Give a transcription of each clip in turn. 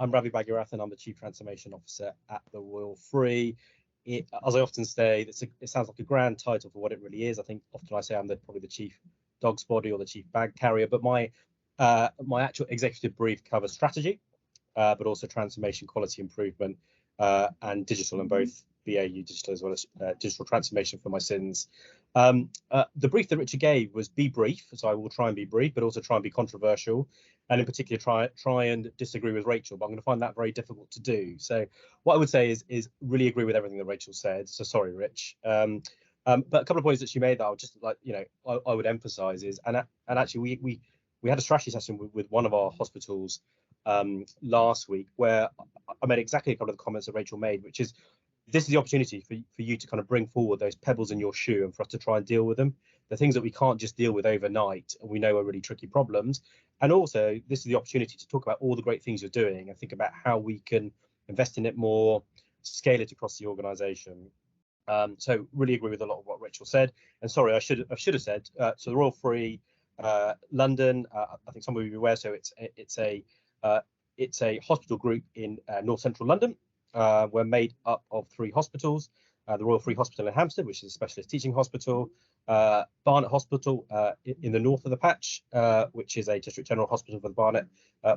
I'm Ravi Baghirathan. I'm the Chief Transformation Officer at the Royal Free. As I often say, it sounds like a grand title for what it really is. I think often I say I'm probably the Chief Dog's Body or the Chief Bag Carrier, but my actual executive brief covers strategy, but also transformation, quality improvement, and digital, and both BAU digital as well as digital transformation for my sins. The brief that Richard gave was be brief, so I will try and be brief, but also try and be controversial, and in particular try and disagree with Rachel, but I'm going to find that very difficult to do. So what I would say is really agree with everything that Rachel said. So sorry, Rich. But a couple of points that she made that I would just like, I would emphasize is, and actually we had a strategy session with one of our hospitals last week where I made exactly a couple of the comments that Rachel made, which is this is the opportunity for you to kind of bring forward those pebbles in your shoe and for us to try and deal with them. The things that we can't just deal with overnight and we know are really tricky problems. And also, this is the opportunity to talk about all the great things you're doing and think about how we can invest in it more, scale it across the organisation. So really agree with a lot of what Rachel said. And sorry, I should have said, so the Royal Free London, I think some of you are aware, so it's a hospital group in North Central London. We're made up of 3 hospitals, the Royal Free Hospital in Hampstead, which is a specialist teaching hospital, Barnet Hospital in the north of the patch, which is a district general hospital for the Barnet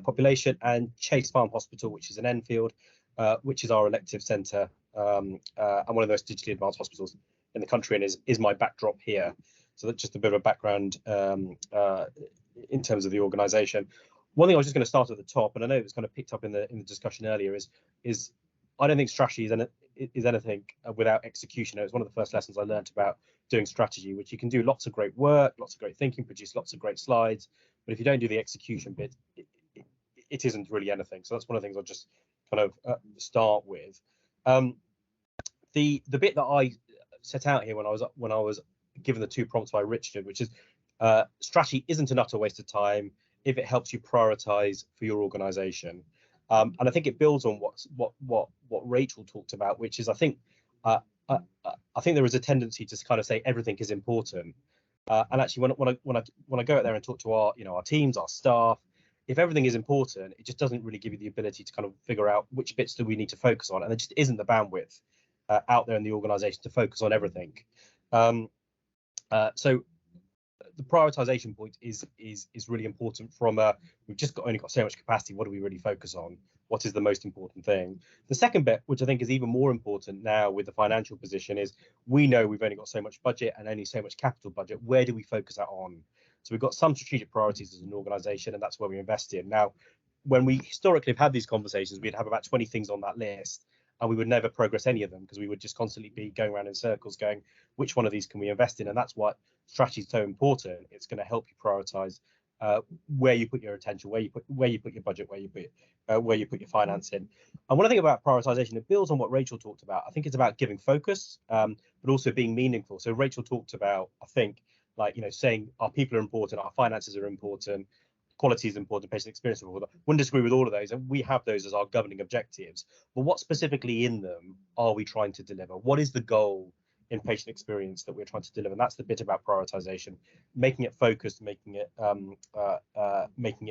population, and Chase Farm Hospital, which is in Enfield, which is our elective centre, and one of the most digitally advanced hospitals in the country, and is my backdrop here. So that's just a bit of a background in terms of the organisation. One thing I was just going to start at the top, and I know it was kind of picked up in the discussion earlier, is I don't think strategy is anything without execution. It was one of the first lessons I learned about doing strategy, which you can do lots of great work, lots of great thinking, produce lots of great slides, but if you don't do the execution bit, it isn't really anything. So that's one of the things I'll just kind of start with. The bit that I set out here when I was given the 2 prompts by Richard, which is strategy isn't an utter waste of time if it helps you prioritize for your organization. And I think it builds on what Rachel talked about, which is I think there is a tendency to kind of say everything is important. And actually, when I go out there and talk to our teams, our staff, if everything is important, it just doesn't really give you the ability to kind of figure out which bits do we need to focus on, and there just isn't the bandwidth out there in the organisation to focus on everything. So the prioritization point is really important from we've just only got so much capacity. What do we really focus on? What is the most important thing? The second bit, which I think is even more important now with the financial position, is we know we've only got so much budget and only so much capital budget. Where do we focus that on? So we've got some strategic priorities as an organisation, and that's where we invest in. Now, when we historically have had these conversations, we'd have about 20 things on that list, and we would never progress any of them because we would just constantly be going around in circles going, which one of these can we invest in? And that's what strategy is so important. It's going to help you prioritize where you put your attention, where you put your budget, where you put your finance in. And one thing about prioritization, it builds on what Rachel talked about. I think it's about giving focus, but also being meaningful. So Rachel talked about, I think, saying our people are important, our finances are important, quality is important, patient experience is important. Wouldn't disagree with all of those, and we have those as our governing objectives. But what specifically in them are we trying to deliver? What is the goal in patient experience that we're trying to deliver? And that's the bit about prioritization, making it focused, making it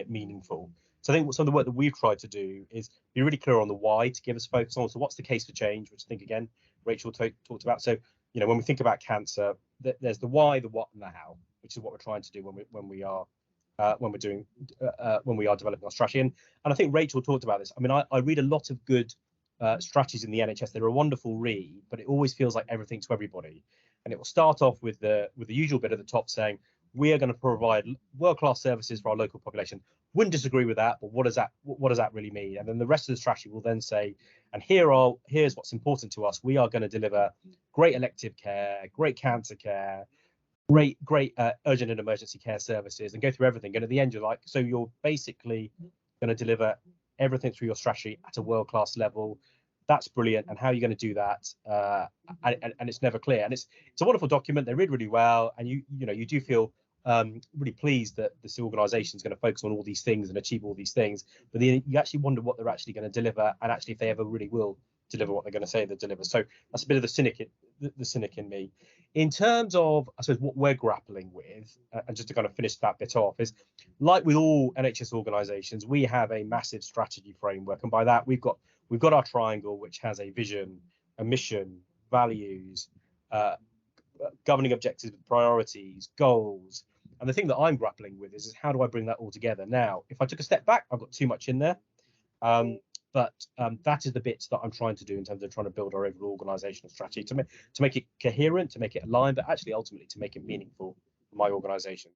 meaningful. So I think some of the work that we've tried to do is be really clear on the why to give us focus on. So what's the case for change, which I think again Rachel talked about. So when we think about cancer, there's the why, the what, and the how, which is what we're trying to do when we are developing our strategy. And I think Rachel talked about this. I mean, I read a lot of good strategies in the NHS. They're a wonderful read, but it always feels like everything to everybody. And it will start off with the usual bit at the top saying, we are going to provide world-class services for our local population. Wouldn't disagree with that, but what does that really mean? And then the rest of the strategy will then say, and here's what's important to us. We are going to deliver great elective care, great cancer care, great urgent and emergency care services, and go through everything. And at the end, you're like, so you're basically going to deliver everything through your strategy at a world-class level. That's brilliant. And how are you going to do that? And it's never clear. And it's a wonderful document. They read really well, and you do feel really pleased that this organisation is going to focus on all these things and achieve all these things. But then you actually wonder what they're actually going to deliver, and actually if they ever really will deliver what they're going to say they deliver. So that's a bit of the cynic in me. In terms of, I suppose, what we're grappling with, and just to kind of finish that bit off, is like with all NHS organisations, we have a massive strategy framework, and by that we've got our triangle, which has a vision, a mission, values, governing objectives, priorities, goals. And the thing that I'm grappling with is how do I bring that all together? Now, if I took a step back, I've got too much in there. But that is the bits that I'm trying to do in terms of trying to build our overall organizational strategy to make it coherent, to make it aligned, but actually ultimately to make it meaningful for my organization.